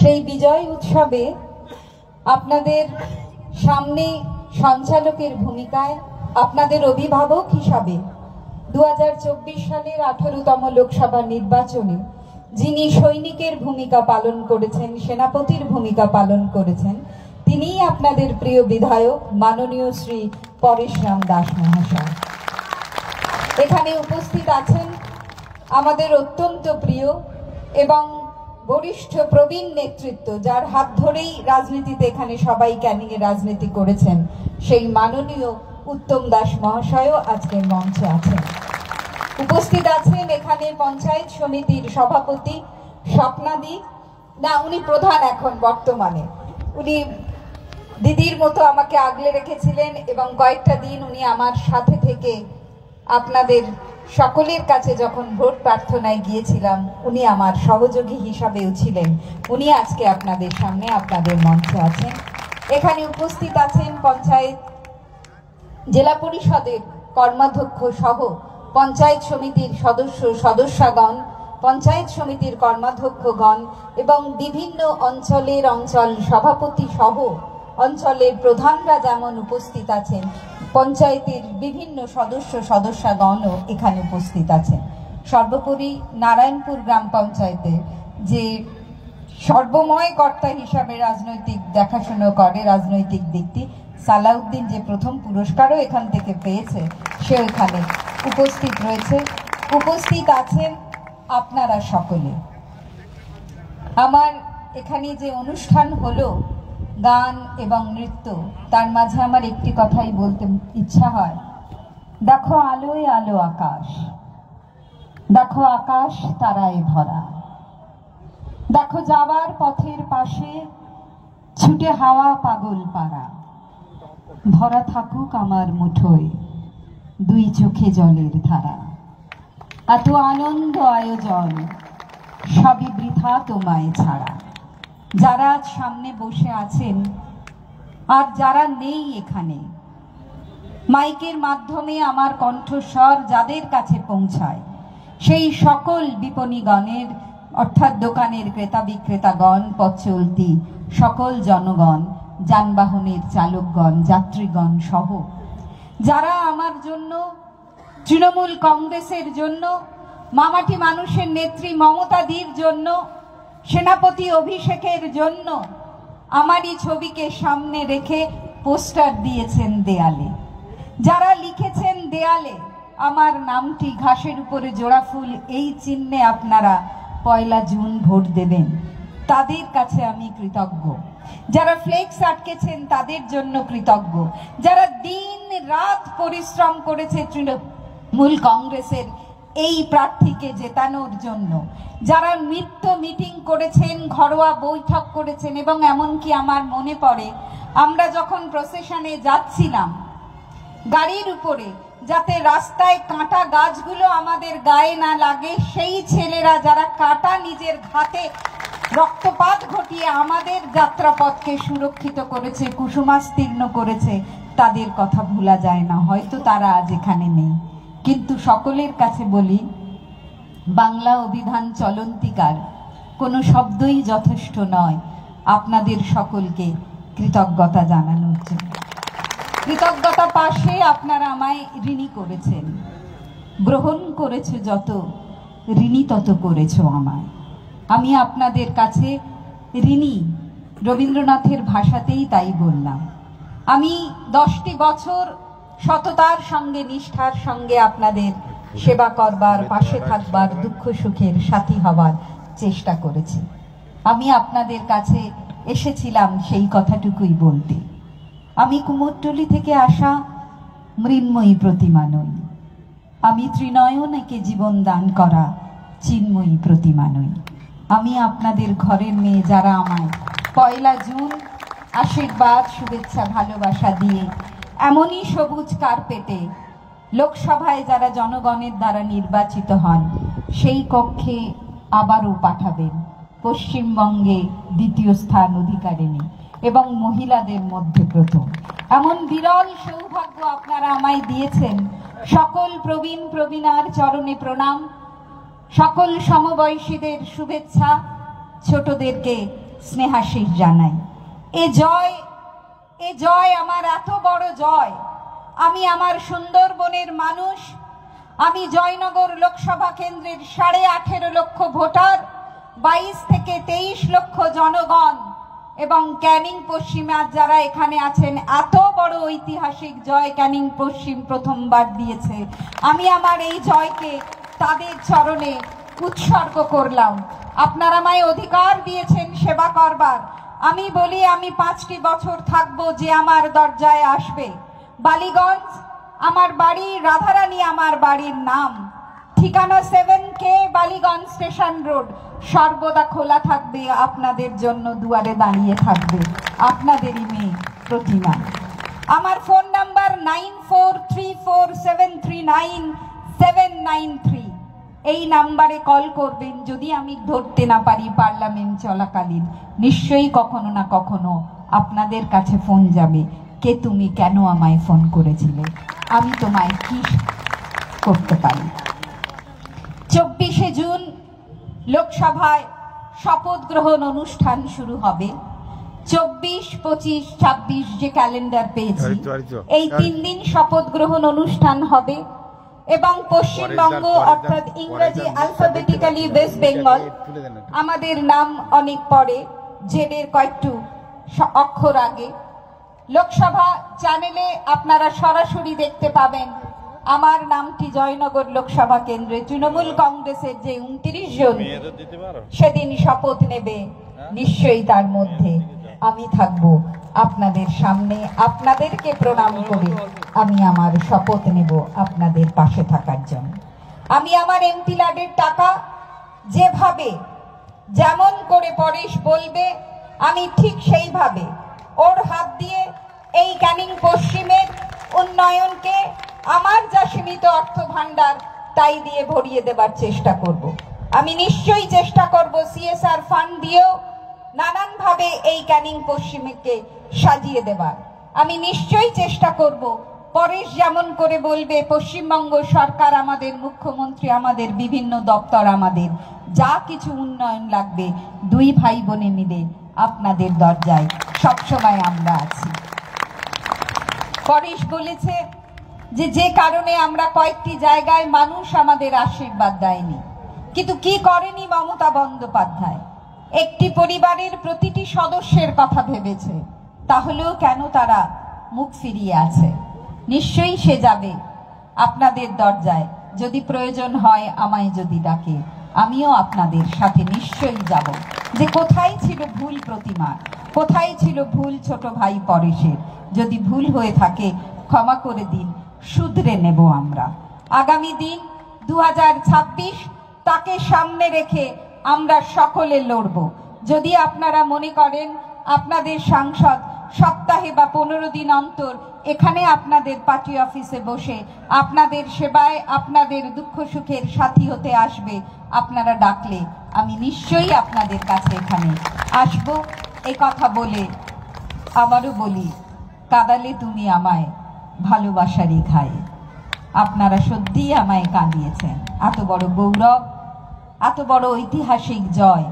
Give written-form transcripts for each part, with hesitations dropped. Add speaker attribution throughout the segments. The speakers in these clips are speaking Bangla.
Speaker 1: সেই বিজয় উৎসবে আপনাদের সামনে সঞ্চালকের ভূমিকায় আপনাদের অভিভাবক হিসাবে 2024 সালের 18তম লোকসভা নির্বাচনে যিনি সৈনিকের ভূমিকা পালন করেছেন, সেনাপতির ভূমিকা পালন করেছেন, তিনিই আপনাদের প্রিয় বিধায়ক মাননীয় শ্রী পরেশরাম দাস মহাশয়। এখানে উপস্থিত আছেন আমাদের অত্যন্ত প্রিয় এবং বরিষ্ঠ প্রবীণ নেতৃত্ব, যার হাত ধরেই রাজনীতিতে এখানে সবাই ক্যানিংয়ে রাজনীতি করেছেন, সেই মাননীয় উত্তম দাস মহাশয়ও আজকের মঞ্চে আছেন। উপস্থিত আছেন এখানে পঞ্চায়েত সমিতির সভাপতি স্বপ্নাদি, না উনি প্রধান এখন বর্তমানে, উনি দিদির মতো আমাকে আগলে রেখেছিলেন এবং কয়েকটা দিন উনি আমার সাথে থেকে আপনাদের সকলের কাছে যখন ভোট প্রার্থনায় গিয়েছিলাম উনি আমার সহযোগী হিসাবেও ছিলেন। উনি আজকে আপনাদের সামনে আপনাদের মঞ্চে আছেন। এখানে উপস্থিত আছেন পঞ্চায়েত জেলা পরিষদের কর্মাধ্যক্ষ সহ পঞ্চায়েত সমিতির সদস্যগণ, পঞ্চায়েত সমিতির কর্মাধ্যক্ষগণ এবং বিভিন্ন অঞ্চলের অঞ্চল সভাপতি সহ অঞ্চলের প্রধানরা যেমন উপস্থিত আছেন, পঞ্চায়েতের বিভিন্ন সদস্যগণও এখানে উপস্থিত আছেন। সর্বোপরি নারায়ণপুর গ্রাম পঞ্চায়েতে যে সর্বময় কর্তা হিসাবে রাজনৈতিক দেখাশোনা করে, রাজনৈতিক দিকটি, সালাউদ্দিন যে প্রথম পুরস্কারও এখান থেকে পেয়েছে, সে এখানে উপস্থিত রয়েছে। উপস্থিত আছেন আপনারা সকলে। আমার এখানে যে অনুষ্ঠান হলো গান এবং নৃত্য, তার মাঝে আমার একটি কথাই বলতে ইচ্ছা হয়। দেখো আলোয় আলো আকাশ, দেখো আকাশ তারায় ভরা, দেখো যাওয়ার পথের পাশে ছুটে হাওয়া পাগল পাড়া, ভরা থাকুক আমার মুঠোয় দুই চোখে জলের ধারা, এত আনন্দ আয়োজন সবই বৃথা তোমায় ছাড়া। যারা আজ সামনে বসে আছেন আর যারা নেই এখানে, মাইকের মাধ্যমে আমার কণ্ঠস্বর যাদের কাছে পৌঁছায়, সেই সকল বিপণীগণের অর্থাৎ দোকানের ক্রেতা বিক্রেতাগণ, পথ চলতি সকল জনগণ, যানবাহনের চালকগণ, যাত্রীগণ সহ যারা আমার জন্য, তৃণমূল কংগ্রেসের জন্য, মামাটি মানুষের নেত্রী মমতাদির জন্য, সেনাপতি অভিষেকের জন্য আমারই ছবিকে সামনে রেখে পোস্টার দিয়েছেন দেয়ালে, যারা লিখেছেন দেয়ালে আমার নামটি ঘাসের উপরে জোড়া ফুল এই চিহ্নে আপনারা 1 জুন ভোট দেবেন, তাদের কাছে আমি কৃতজ্ঞ। যারা ফ্লেক্স আটকেছেন তাদের জন্য কৃতজ্ঞ। যারা দিন রাত পরিশ্রম করেছে তৃণমূল কংগ্রেসের এই প্রার্থীকে জেতানোর জন্য, যারা নিত্য মিটিং করেছেন, ঘরোয়া বৈঠক করেছেন, এবং এমনকি আমার মনে পড়ে আমরা যখন প্রসেশনে যাচ্ছিলাম গাড়ির উপরে, যাতে রাস্তায় কাঁটা গাছগুলো আমাদের গায়ে না লাগে, সেই ছেলেরা যারা কাঁটা নিজের ঘাতে রক্তপাত ঘটিয়ে আমাদের যাত্রাপথকে সুরক্ষিত করেছে, কুসুমাস্তীর্ণ করেছে, তাদের কথা ভোলা যায় না। হয়তো তারা আজ এখানে নেই, কিন্তু সকলের কাছে বলি, বাংলা অভিধান চলন্তিকার কোনো শব্দই যথেষ্ট নয় আপনাদের সকলকে কৃতজ্ঞতা জানানোর জন্য। কৃতজ্ঞতা পাশে আপনারা আমায় ঋণী করেছেন, গ্রহণ করেছো যত, ঋণী তত করেছো আমায়। আমি আপনাদের কাছে ঋণী, রবীন্দ্রনাথের ভাষাতেই তাই বললাম। আমি 10টি বছর সততার সঙ্গে, নিষ্ঠার সঙ্গে আপনাদের সেবা করবার, পাশে থাকবার, দুঃখ সুখের সাথী হবার চেষ্টা করেছি। আমি আপনাদের কাছে এসেছিলাম সেই কথাটুকুই বলতে। আমি কুমোরটুলি থেকে আসা মৃন্ময়ী প্রতিমা নই, আমি ত্রিনয়নকে জীবন দান করা চিন্ময়ী প্রতিমা নই। আমি আপনাদের ঘরের মেয়ে, যারা আমায় 1 জুন আশীর্বাদ, শুভেচ্ছা, ভালোবাসা দিয়ে এমনই সবুজ কার্পেটে লোকসভায় যারা জনগণের দ্বারা নির্বাচিত হন, সেই কক্ষে আবারও পাঠাবেন পশ্চিমবঙ্গে 2য় স্থান অধিকারিণী এবং মহিলাদের মধ্যে প্রথম। এমন বিরল সৌভাগ্য আপনারা আমায় দিয়েছেন। সকল প্রবীণ প্রবীণার চরণে প্রণাম, সকল সমবয়সীদের শুভেচ্ছা, ছোটদেরকে স্নেহাশীষ জানাই। এ জয় আমার এত বড় জয়। আমি আমার সুন্দরবনের মানুষ, আমি জয়নগর লোকসভা কেন্দ্রের 18.5 লক্ষ ভোটার, 22 থেকে 23 লক্ষ জনগণ এবং ক্যানিং পশ্চিমে যারা এখানে আছেন, এত বড় ঐতিহাসিক জয় ক্যানিং পশ্চিম প্রথমবার দিয়েছে। আমি আমার এই জয়কে তাদের চরণে উৎসর্গ করলাম। আপনারা আমায় অধিকার দিয়েছেন সেবা করবার। আমি বলি আমি 5টি বছর থাকবো, যে আমার দরজায় আসবে। বালিগঞ্জ আমার বাড়ি, রাধারানী আমার বাড়ির নাম, ঠিকানা 7K বালিগঞ্জ স্টেশন রোড, সর্বদা খোলা থাকবে আপনাদের জন্য, দুয়ারে দাঁড়িয়ে থাকবে আপনাদেরই মেয়ে প্রতিমা। আমার ফোন নাম্বার 9434739793। এই নাম্বারে কল করবেন। যদি আমি ধরতে না পারি পার্লামেন্ট চলাকালীন, নিশ্চয়ই কখনো না কখনো আপনাদের কাছে ফোন যাবে, কে তুমি, কেন আমায় ফোন করেছিলে, আমি তোমায় কি করতে পারি। 24শে জুন লোকসভায় শপথ গ্রহণ অনুষ্ঠান শুরু হবে। 24, 25, 26 যে ক্যালেন্ডার পেয়েছি, এই 3 দিন শপথ গ্রহণ অনুষ্ঠান হবে এবং পশ্চিমবঙ্গ অর্থাৎ ইংরেজি অ্যালফাবেটিক্যালি ওয়েস্ট বেঙ্গল, আমাদের নাম অনেক পরে, জেডের কয়েকটু অক্ষর আগে। লোকসভা চ্যানেলে আপনারা সরাসরি দেখতে পাবেন আমার নামটি জয়নগর লোকসভা কেন্দ্রে তৃণমূল কংগ্রেসের যে 29 জন সেদিন শপথ নেবে, নিশ্চয়ই তার মধ্যে আমি থাকব। আপনাদের সামনে আপনাদেরকে প্রণাম করে আমি আমার শপথ নেব আপনাদের পাশে থাকার জন্য। আমি আমার এমপি ল্যাডের টাকা যেভাবে যেমন করে পরেশ বলবে, আমি ঠিক সেইভাবে ওর হাত দিয়ে এই ক্যানিং পশ্চিমের উন্নয়নকে আমার যা সীমিত অর্থ ভান্ডার তাই দিয়ে ভরিয়ে দেবার চেষ্টা করব। আমি নিশ্চয়ই চেষ্টা করব CSR ফান্ড দিয়েও নানানভাবে এই ক্যানিং পশ্চিমকে সাজিয়ে দেবার। আমি নিশ্চয়ই চেষ্টা করব পরেশ যেমন করে বলবে, পশ্চিমবঙ্গ সরকার, আমাদের মুখ্যমন্ত্রী, আমাদের বিভিন্ন দপ্তর, আমাদের যা কিছু উন্নয়ন লাগবে, 2 ভাই বোনে মিলে আপনাদের দরজায় সবসময় আমরা আছি। পরেশ বলেছে যে কারণে আমরা কয়েকটি জায়গায় মানুষ আমাদের আশীর্বাদ দেয়নি, কিন্তু কি করেনি মমতা বন্দ্যোপাধ্যায়, একটি পরিবারের প্রতিটি সদস্যের কথা ভেবেছে। তাহলেও কেন তারা মুখ ফিরিয়ে আছে? নিশ্চয়ই সে যাবে আপনাদের দরজায়। যদি প্রয়োজন হয় আমায় যদি ডাকে, আমিও আপনাদের সাথে নিশ্চয়ই যাব। যে কোথায় ছিল ভুল প্রতিমা, কোথায় ছিল ভুল ছোট ভাই পরেশের, যদি ভুল হয়ে থাকে ক্ষমা করে দিন, শুধরে নেব আমরা। আগামী দিন 2026 তাকে সামনে রেখে আমরা সকলে লড়ব। যদি আপনারা মনে করেন আপনাদের সাংসদ সপ্তাহে বা 15 দিন অন্তর এখানে আপনাদের পার্টি অফিসে বসে আপনাদের সেবায়, আপনাদের দুঃখ সুখের সাথী হতে আসবে, আপনারা ডাকলে আমি নিশ্চয়ই আপনাদের কাছে এখানে আসব। এই কথা বলে আবারও বলি, কাঁদালে তুমি আমায় ভালোবাসারই খাই। আপনারা সত্যিই আমায় কাঁদিয়েছেন। এত বড় গৌরব, এত বড় ঐতিহাসিক জয়,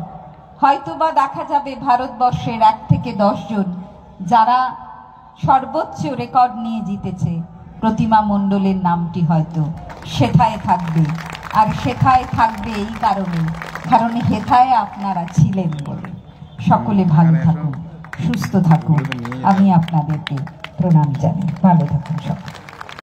Speaker 1: হয়তোবা দেখা যাবে ভারতবর্ষের 1 থেকে 10 জন যারা সর্বোচ্চ রেকর্ড নিয়ে জিতেছে, প্রতিমা মণ্ডলের নামটি হয়তো সেথায় থাকবে। আর সেথায় থাকবে এই কারণ হেথায় আপনারা ছিলেন বলে। সকলে ভালো থাকুন, সুস্থ থাকুন। আমি আপনাদেরকে প্রণাম জানাই। ভালো থাকুন সকলে।